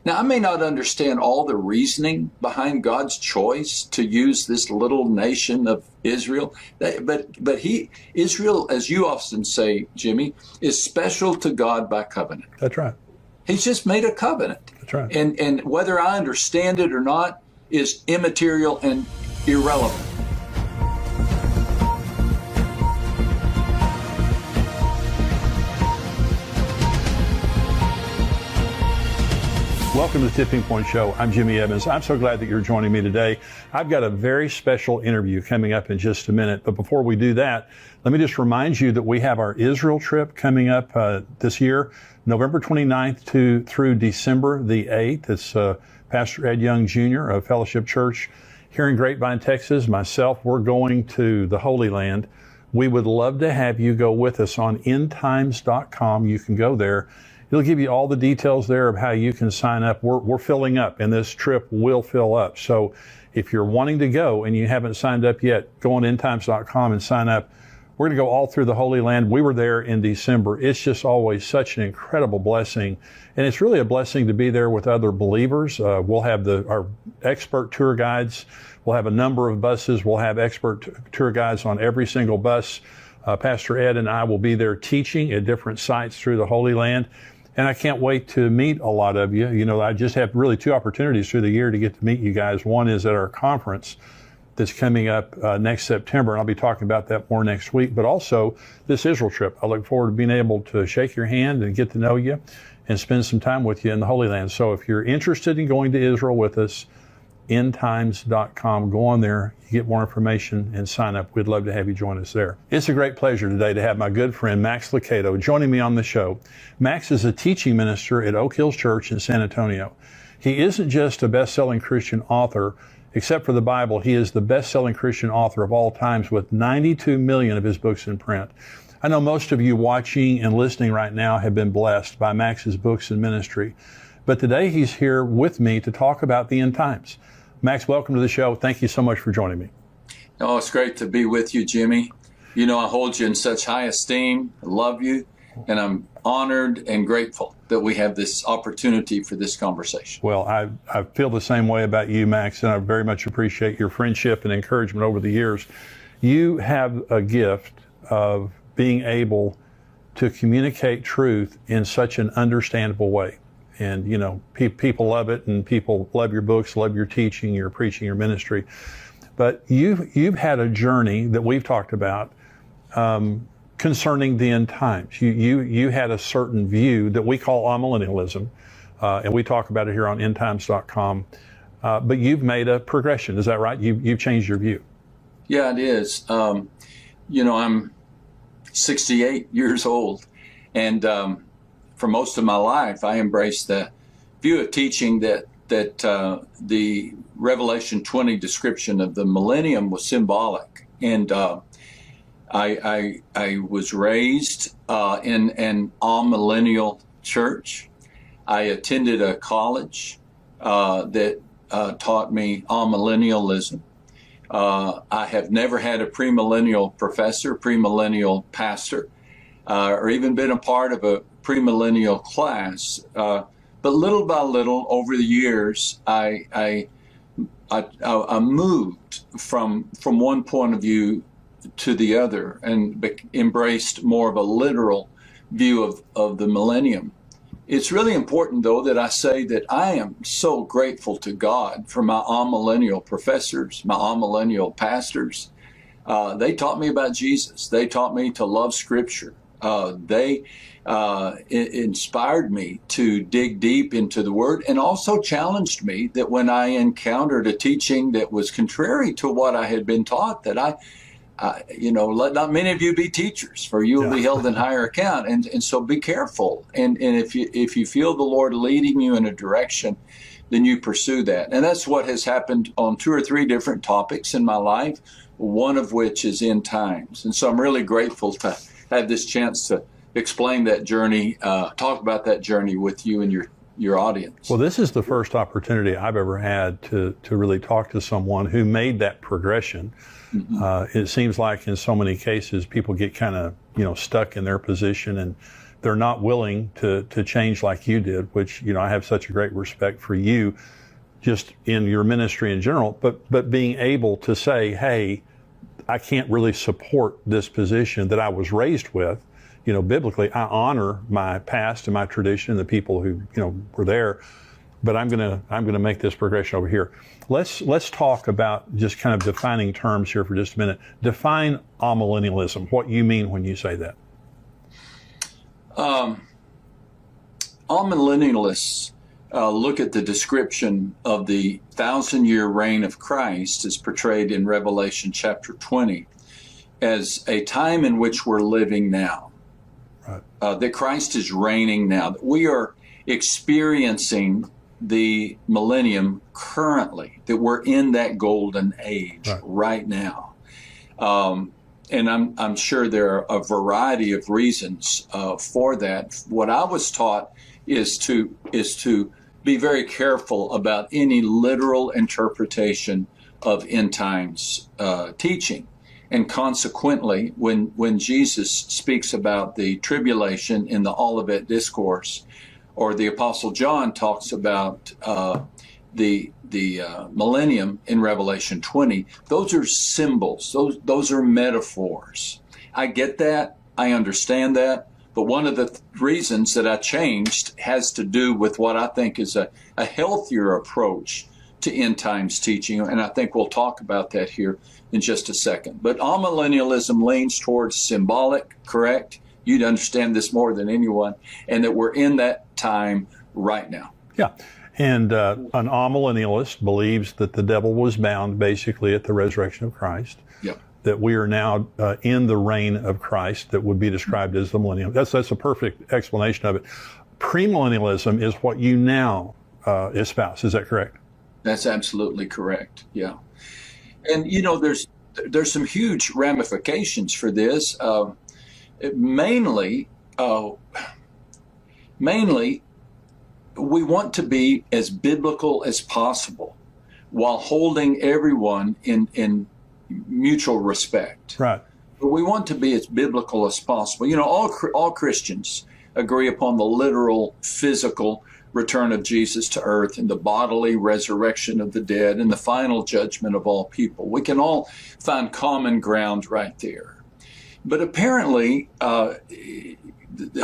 Now, I may not understand all the reasoning behind God's choice to use this little nation of Israel, but Israel, as you often say, Jimmy, is special to God by covenant. That's right. He's just made a covenant. That's right. And whether I understand it or not is immaterial and irrelevant. Welcome to the Tipping Point Show. I'm Jimmy Evans. I'm so glad that you're joining me today. I've got a very special interview coming up in just a minute. But before we do that, let me just remind you that we have our Israel trip coming up this year, November 29th through December the 8th. It's Pastor Ed Young Jr. of Fellowship Church here in Grapevine, Texas. Myself, we're going to the Holy Land. We would love to have you go with us on endtimes.com. You can go there. It'll give you all the details there of how you can sign up. We're filling up, and this trip will fill up. So if you're wanting to go and you haven't signed up yet, go on endtimes.com and sign up. We're going to go all through the Holy Land. We were there in December. It's just always such an incredible blessing. And it's really a blessing to be there with other believers. We'll have our expert tour guides. We'll have a number of buses. We'll have expert tour guides on every single bus. Pastor Ed and I will be there teaching at different sites through the Holy Land. And I can't wait to meet a lot of you. You know, I just have really two opportunities through the year to get to meet you guys. One is at our conference that's coming up next September, and I'll be talking about that more next week. But also this Israel trip. I look forward to being able to shake your hand and get to know you and spend some time with you in the Holy Land. So if you're interested in going to Israel with us, endtimes.com. Go on there, you get more information and sign up. We'd love to have you join us there. It's a great pleasure today to have my good friend Max Lucado joining me on the show. Max is a teaching minister at Oak Hills Church in San Antonio. He isn't just a best-selling Christian author. Except for the Bible, he is the best-selling Christian author of all times with 92 million of his books in print. I know most of you watching and listening right now have been blessed by Max's books and ministry. But today he's here with me to talk about the end times. Max, welcome to the show. Thank you so much for joining me. Oh, it's great to be with you, Jimmy. You know, I hold you in such high esteem. I love you. And I'm honored and grateful that we have this opportunity for this conversation. Well, I feel the same way about you, Max, and I very much appreciate your friendship and encouragement over the years. You have a gift of being able to communicate truth in such an understandable way. And, you know, people love it, and people love your books, love your teaching, your preaching, your ministry. But you've had a journey that we've talked about concerning the end times. You had a certain view that we call amillennialism, and we talk about it here on endtimes.com. But you've made a progression. Is that right? You've changed your view. Yeah, it is. You know, I'm 68 years old, and for most of my life, I embraced the view of teaching that the Revelation 20 description of the millennium was symbolic. And I was raised in an amillennial church. I attended a college that taught me amillennialism. I have never had a premillennial professor, premillennial pastor, or even been a part of a premillennial class, but little by little over the years, I moved from one point of view to the other and embraced more of a literal view of the millennium. It's really important, though, that I say that I am so grateful to God for my amillennial professors, my amillennial pastors. They taught me about Jesus. They taught me to love Scripture. They inspired me to dig deep into the Word, and also challenged me that when I encountered a teaching that was contrary to what I had been taught, that let not many of you be teachers, for you will be held in higher account. And so be careful. And if you feel the Lord leading you in a direction, then you pursue that. And that's what has happened on 2 or 3 different topics in my life, one of which is end times. And so I'm really grateful to have this chance to explain that journey, talk about that journey with you and your audience. Well, this is the first opportunity I've ever had to really talk to someone who made that progression. Mm-hmm. It seems like in so many cases, people get kind of, stuck in their position and they're not willing to change like you did, which, you know, I have such a great respect for you just in your ministry in general, but being able to say, hey, I can't really support this position that I was raised with. You know, biblically, I honor my past and my tradition and the people who, you know, were there, but I'm gonna make this progression over here. Let's talk about just kind of defining terms here for just a minute. Define amillennialism. What you mean when you say that? Amillennialists look at the description of the 1,000-year reign of Christ as portrayed in Revelation chapter 20 as a time in which we're living now. Right. That Christ is reigning now. That we are experiencing the millennium currently, that we're in that golden age right now. And I'm sure there are a variety of reasons for that. What I was taught is to be very careful about any literal interpretation of end times teaching. And consequently, when Jesus speaks about the tribulation in the Olivet Discourse, or the Apostle John talks about the millennium in Revelation 20, those are symbols. Those are metaphors. I get that. I understand that. But one of the reasons that I changed has to do with what I think is a healthier approach to end times teaching. And I think we'll talk about that here in just a second. But amillennialism leans towards symbolic, correct? You'd understand this more than anyone, and that we're in that time right now. Yeah. And an amillennialist believes that the devil was bound basically at the resurrection of Christ. Yep. That we are now in the reign of Christ that would be described as the millennium. That's a perfect explanation of it. Premillennialism is what you now espouse. Is that correct? That's absolutely correct. Yeah. And, you know, there's some huge ramifications for this. Mainly, we want to be as biblical as possible while holding everyone in mutual respect. Right. But we want to be as biblical as possible. You know, all Christians agree upon the literal, physical return of Jesus to earth and the bodily resurrection of the dead and the final judgment of all people. We can all find common ground right there. But apparently, the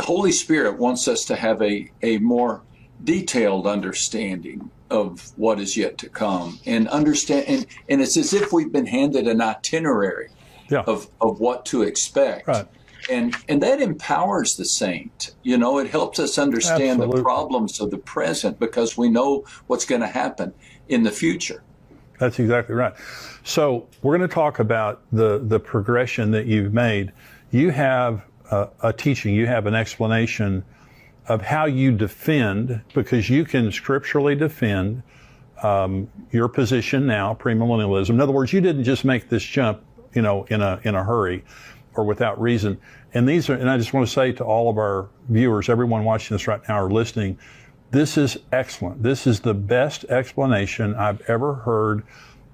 Holy Spirit wants us to have a more detailed understanding of what is yet to come, and understand. And it's as if we've been handed an itinerary of what to expect. Right. And that empowers the saint. You know, it helps us understand the problems of the present because we know what's going to happen in the future. That's exactly right. So we're going to talk about the progression that you've made. You have a teaching, you have an explanation of how you defend, because you can scripturally defend your position now, premillennialism. In other words, you didn't just make this jump, you know, in a hurry or without reason. And I just want to say to all of our viewers, everyone watching this right now or listening, this is excellent. This is the best explanation I've ever heard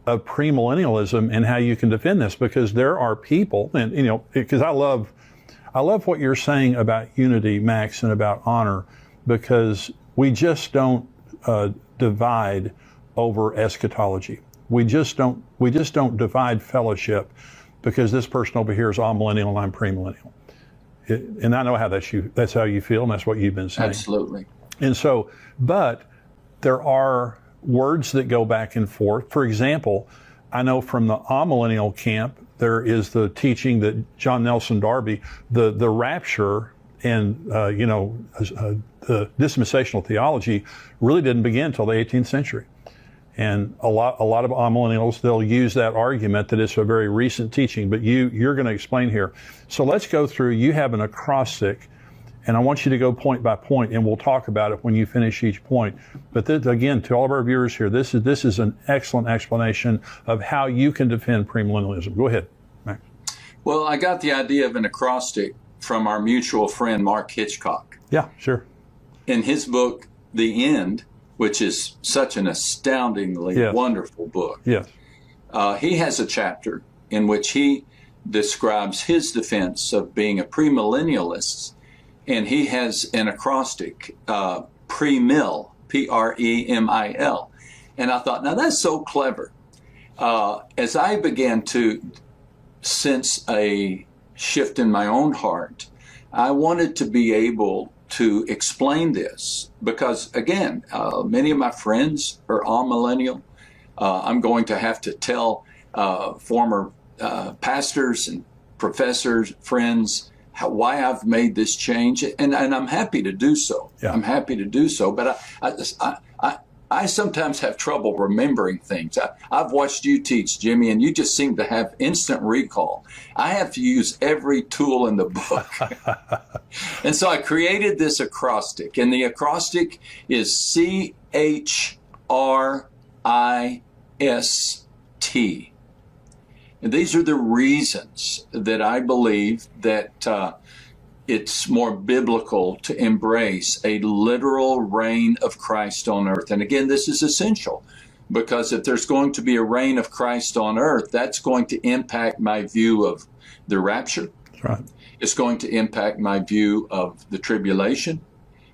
of premillennialism and how you can defend this, because there are people, and you know, because I love what you're saying about unity, Max, and about honor, because we just don't divide over eschatology. We just don't divide fellowship because this person over here is amillennial and I'm premillennial. And I know how that's how you feel, and that's what you've been saying. Absolutely. And so, but there are words that go back and forth. For example, I know from the amillennial camp, there is the teaching that John Nelson Darby, the rapture and, the dispensational theology really didn't begin until the 18th century. And a lot of amillennials, they'll use that argument that it's a very recent teaching, but you're going to explain here. So let's go through. You have an acrostic, and I want you to go point by point, and we'll talk about it when you finish each point. But again, to all of our viewers here, this is an excellent explanation of how you can defend premillennialism. Go ahead, Max. Well, I got the idea of an acrostic from our mutual friend, Mark Hitchcock. Yeah, sure. In his book, The End, which is such an astoundingly wonderful book. Yes. He has a chapter in which he describes his defense of being a premillennialist and he has an acrostic, pre-mill, P-R-E-M-I-L. And I thought, now that's so clever. As I began to sense a shift in my own heart, I wanted to be able to explain this because, again, many of my friends are all millennial. I'm going to have to tell former pastors and professors, friends, why I've made this change, and I'm happy to do so. Yeah. I'm happy to do so, but I sometimes have trouble remembering things. I've watched you teach, Jimmy, and you just seem to have instant recall. I have to use every tool in the book. And so I created this acrostic, and the acrostic is CHRIST. And these are the reasons that I believe that it's more biblical to embrace a literal reign of Christ on earth. And again, this is essential because if there's going to be a reign of Christ on earth, that's going to impact my view of the rapture. That's right. It's going to impact my view of the tribulation.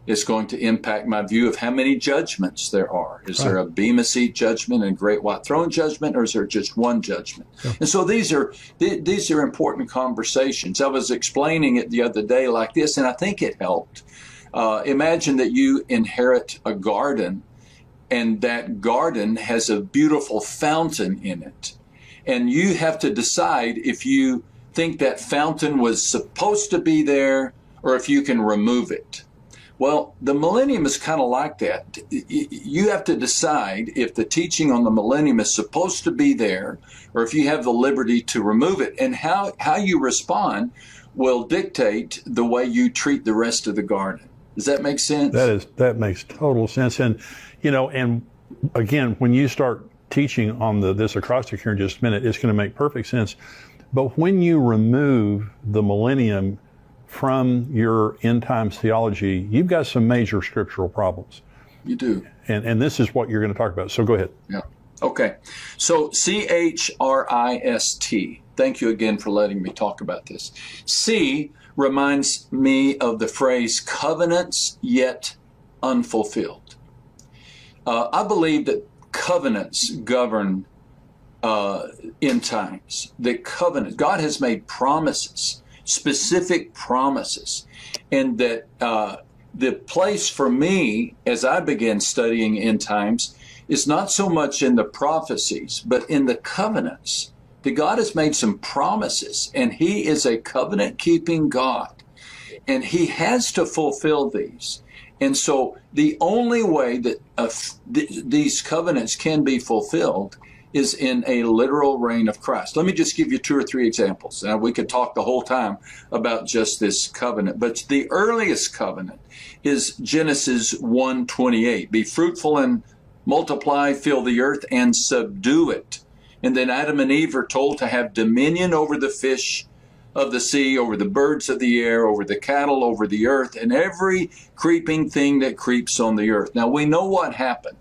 It's going to impact my view of how many judgments there are. Is there a Bema Seat judgment and Great White Throne judgment, or is there just one judgment? Yeah. And so these are important conversations. I was explaining it the other day like this, and I think it helped. Imagine that you inherit a garden, and that garden has a beautiful fountain in it. And you have to decide if you think that fountain was supposed to be there or if you can remove it. Well, the millennium is kind of like that. You have to decide if the teaching on the millennium is supposed to be there or if you have the liberty to remove it. And how you respond will dictate the way you treat the rest of the garden. Does that make sense? That makes total sense. And, and again, when you start teaching on this acrostic here in just a minute, it's going to make perfect sense. But when you remove the millennium from your end times theology, you've got some major scriptural problems. You do. And this is what you're going to talk about. So go ahead. Yeah. Okay. So CHRIST. Thank you again for letting me talk about this. C reminds me of the phrase covenants yet unfulfilled. I believe that covenants govern end times. That covenant, God has made promises, specific promises, and that the place for me as I began studying end times is not so much in the prophecies, but in the covenants. That God has made some promises, and He is a covenant-keeping God, and He has to fulfill these. And so the only way that these covenants can be fulfilled is in a literal reign of Christ. Let me just give you 2 or 3 examples. Now, we could talk the whole time about just this covenant, but the earliest covenant is Genesis 1:28. Be fruitful and multiply, fill the earth and subdue it. And then Adam and Eve are told to have dominion over the fish of the sea, over the birds of the air, over the cattle, over the earth, and every creeping thing that creeps on the earth. Now, we know what happened.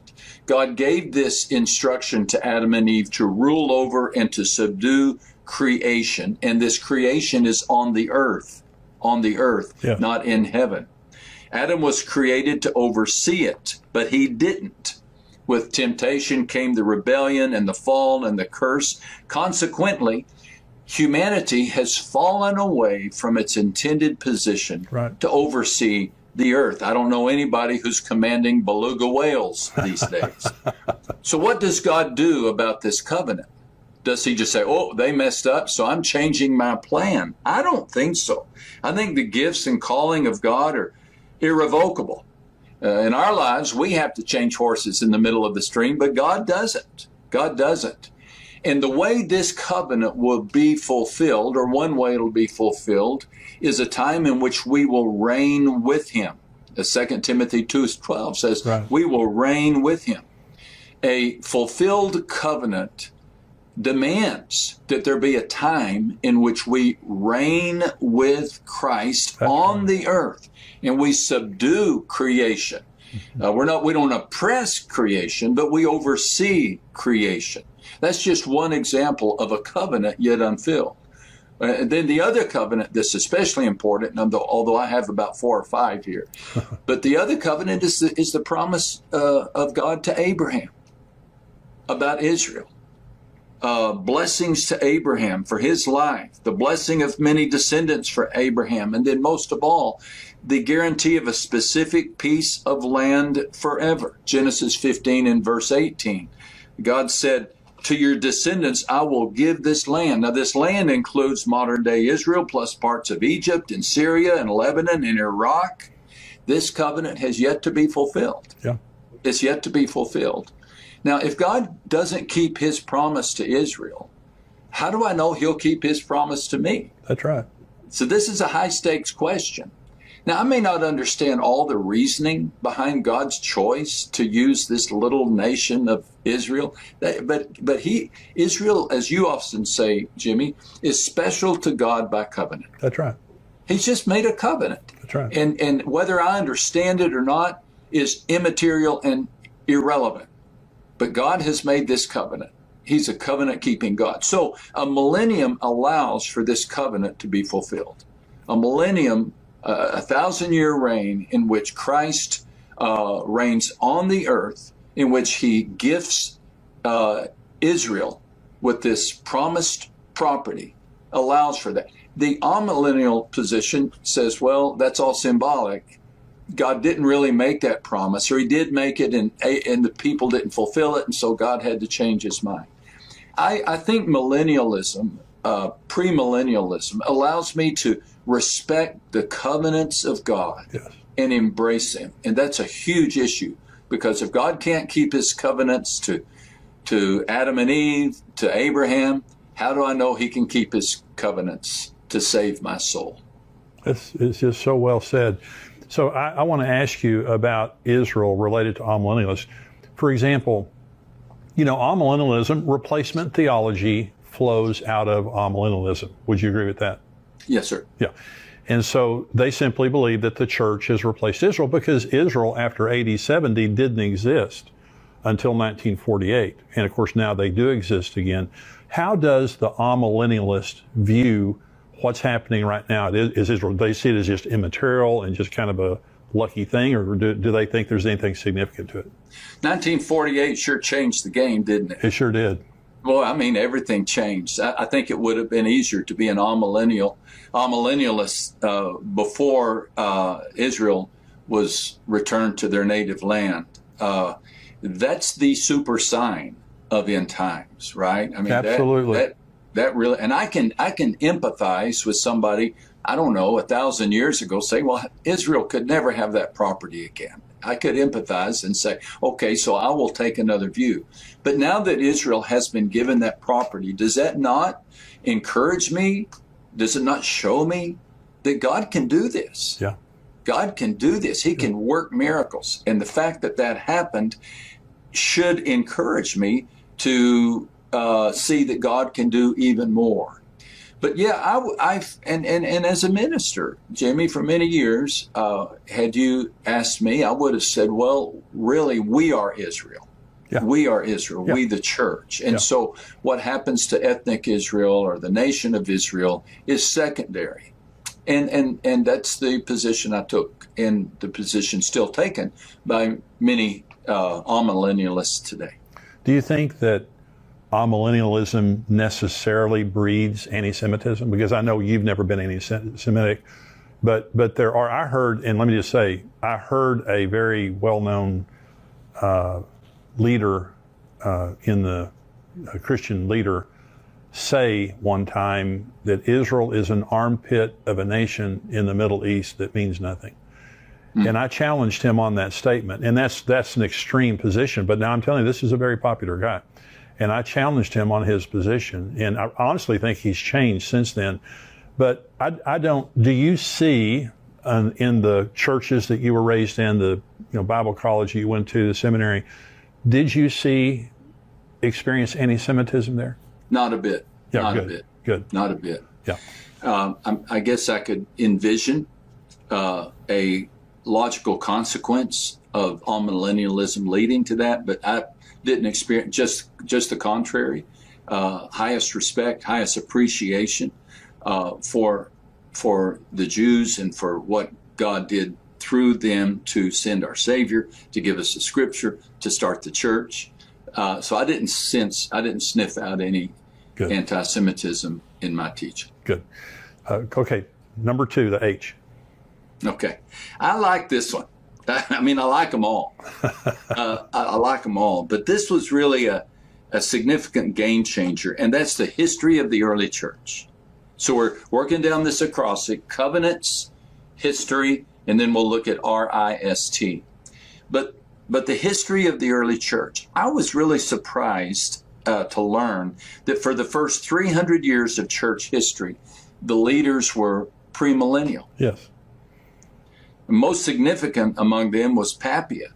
God gave this instruction to Adam and Eve to rule over and to subdue creation. And this creation is on the earth, yeah, not in heaven. Adam was created to oversee it, but he didn't. With temptation came the rebellion and the fall and the curse. Consequently, humanity has fallen away from its intended position to oversee the earth. I don't know anybody who's commanding beluga whales these days. So what does God do about this covenant? Does He just say, oh, they messed up, so I'm changing my plan? I don't think so. I think the gifts and calling of God are irrevocable. In our lives, we have to change horses in the middle of the stream, but God doesn't. God doesn't. And the way this covenant will be fulfilled, or one way it'll be fulfilled, is a time in which we will reign with Him. As 2 Timothy 2:12 says, we will reign with Him. A fulfilled covenant demands that there be a time in which we reign with Christ on the earth, and we subdue creation. We don't oppress creation, but we oversee creation. That's just one example of a covenant yet unfilled. Then the other covenant that's especially important, although I have about 4 or 5 here, but the other covenant is the promise of God to Abraham about Israel. Blessings to Abraham for his life, the blessing of many descendants for Abraham, and then most of all, the guarantee of a specific piece of land forever. Genesis 15 and verse 18. God said, to your descendants, I will give this land. Now, this land includes modern-day Israel, plus parts of Egypt and Syria and Lebanon and Iraq. This covenant has yet to be fulfilled. Yeah. It's yet to be fulfilled. Now, if God doesn't keep his promise to Israel, how do I know he'll keep his promise to me? That's right. So this is a high-stakes question. Now, I may not understand all the reasoning behind God's choice to use this little nation of Israel, but Israel, as you often say, Jimmy, is special to God by covenant. That's right. He's just made a covenant. That's right. And whether I understand it or not is immaterial and irrelevant. But God has made this covenant. He's a covenant-keeping God. So a millennium allows for this covenant to be fulfilled. A millennium, a 1,000-year reign in which Christ reigns on the earth, in which he gifts Israel with this promised property, allows for that. The amillennial position says, well, that's all symbolic. God didn't really make that promise, or he did make it and the people didn't fulfill it, and so God had to change his mind. I think millennialism, premillennialism, allows me to respect the covenants of God. Yes. And embrace them. And that's a huge issue, because if God can't keep his covenants to Adam and Eve, to Abraham, how do I know he can keep his covenants to save my soul? It's just so well said. So I want to ask you about Israel related to amillennialists. For example, amillennialism, replacement theology flows out of amillennialism. Would you agree with that? Yes, sir. Yeah. And so they simply believe that the church has replaced Israel, because Israel after AD 70 didn't exist until 1948. And of course now they do exist again. How does the amillennialist view what's happening right now is Israel? Do they see it as just immaterial and just kind of a lucky thing, or do they think there's anything significant to it? 1948 sure changed the game, didn't it? It sure did. Well, I mean, everything changed. I think it would have been easier to be an amillennialist before Israel was returned to their native land. That's the super sign of end times, right? I mean, absolutely. That really, and I can empathize with somebody, I don't know, 1,000 years ago, say, well, Israel could never have that property again. I could empathize and say, okay, so I will take another view. But now that Israel has been given that property, does that not encourage me? Does it not show me that God can do this? Yeah. God can do this. He can work miracles. And the fact that that happened should encourage me to see that God can do even more. But yeah, and as a minister, Jimmy, for many years, had you asked me, I would have said, well, really, we are Israel. Yeah. We are Israel, we the church. And so what happens to ethnic Israel or the nation of Israel is secondary. And that's the position I took, and the position still taken by many amillennialists today. Do you think that amillennialism necessarily breeds anti-Semitism? Because I know you've never been anti-Semitic, but there are, I heard, and let me just say, I heard a very well-known leader in the Christian leader say one time that Israel is an armpit of a nation in the Middle East that means nothing. And I challenged him on that statement, and that's an extreme position, but now I'm telling you, this is a very popular guy. And I challenged him on his position, and I honestly think he's changed since then. But I don't, do you see in the churches that you were raised in, the Bible college you went to, the seminary, did you experience anti-Semitism there? Not a bit. Yeah, not good. a bit. Good. Not a bit. Yeah. I guess I could envision a logical consequence of amillennialism leading to that, but I didn't experience, just the contrary. Highest respect, highest appreciation for the Jews and for what God did through them to send our Savior, to give us the Scripture, to start the church. So I didn't sniff out any Good. anti-Semitism in my teaching. Good. Okay, number 2, the H. Okay, I like this one. I mean, I like them all. I like them all, but this was really a significant game changer, and that's the history of the early church. So we're working down this acrostic: covenants, history, and then we'll look at RIST. But the history of the early church, I was really surprised to learn that for the first 300 years of church history, the leaders were premillennial. Yes. Most significant among them was Papia,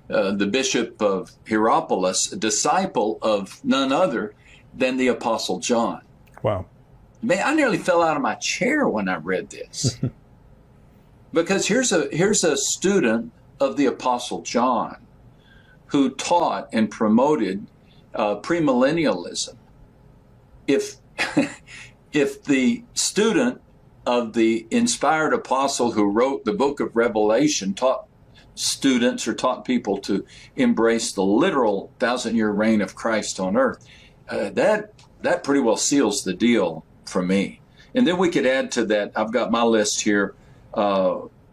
the bishop of Hierapolis, a disciple of none other than the Apostle John. Wow. Man, I nearly fell out of my chair when I read this. Because here's a student of the Apostle John who taught and promoted premillennialism. If the student of the inspired apostle who wrote the book of Revelation taught students or taught people to embrace the literal 1,000-year reign of Christ on earth, that pretty well seals the deal for me. And then we could add to that, I've got my list here,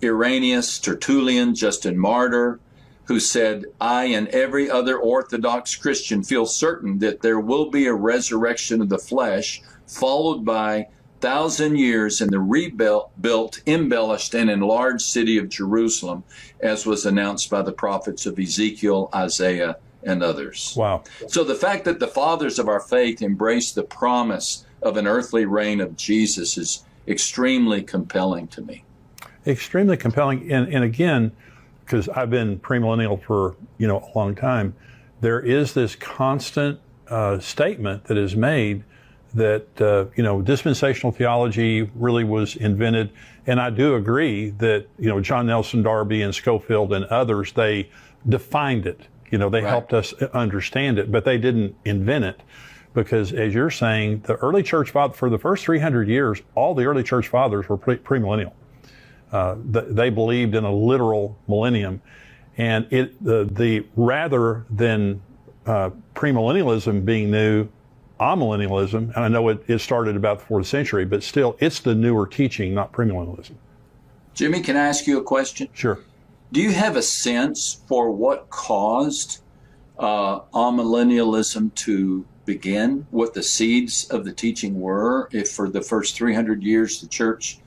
Irenaeus, Tertullian, Justin Martyr, who said, I and every other Orthodox Christian feel certain that there will be a resurrection of the flesh, followed by 1,000 years in the rebuilt, embellished, and enlarged city of Jerusalem, as was announced by the prophets of Ezekiel, Isaiah, and others. Wow. So the fact that the fathers of our faith embraced the promise of an earthly reign of Jesus is extremely compelling to me. Extremely compelling. And again, because I've been premillennial for, a long time, there is this constant statement that is made that, dispensational theology really was invented. And I do agree that, John Nelson Darby and Schofield and others, they defined it. They Right. helped us understand it, but they didn't invent it. Because as you're saying, the early church father, for the first 300 years, all the early church fathers were premillennial. They believed in a literal millennium. And the rather than premillennialism being new, amillennialism, and I know it started about the 4th century, but still, it's the newer teaching, not premillennialism. Jimmy, can I ask you a question? Sure. Do you have a sense for what caused amillennialism to begin, what the seeds of the teaching were? If for the first 300 years the church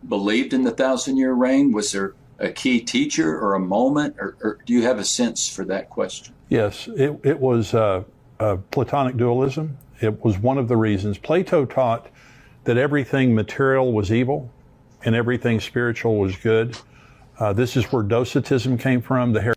believed in the 1,000-year reign, was there a key teacher or a moment, or do you have a sense for that question? Yes, it was Platonic dualism. It was one of the reasons. Plato taught that everything material was evil and everything spiritual was good. This is where Docetism came from, the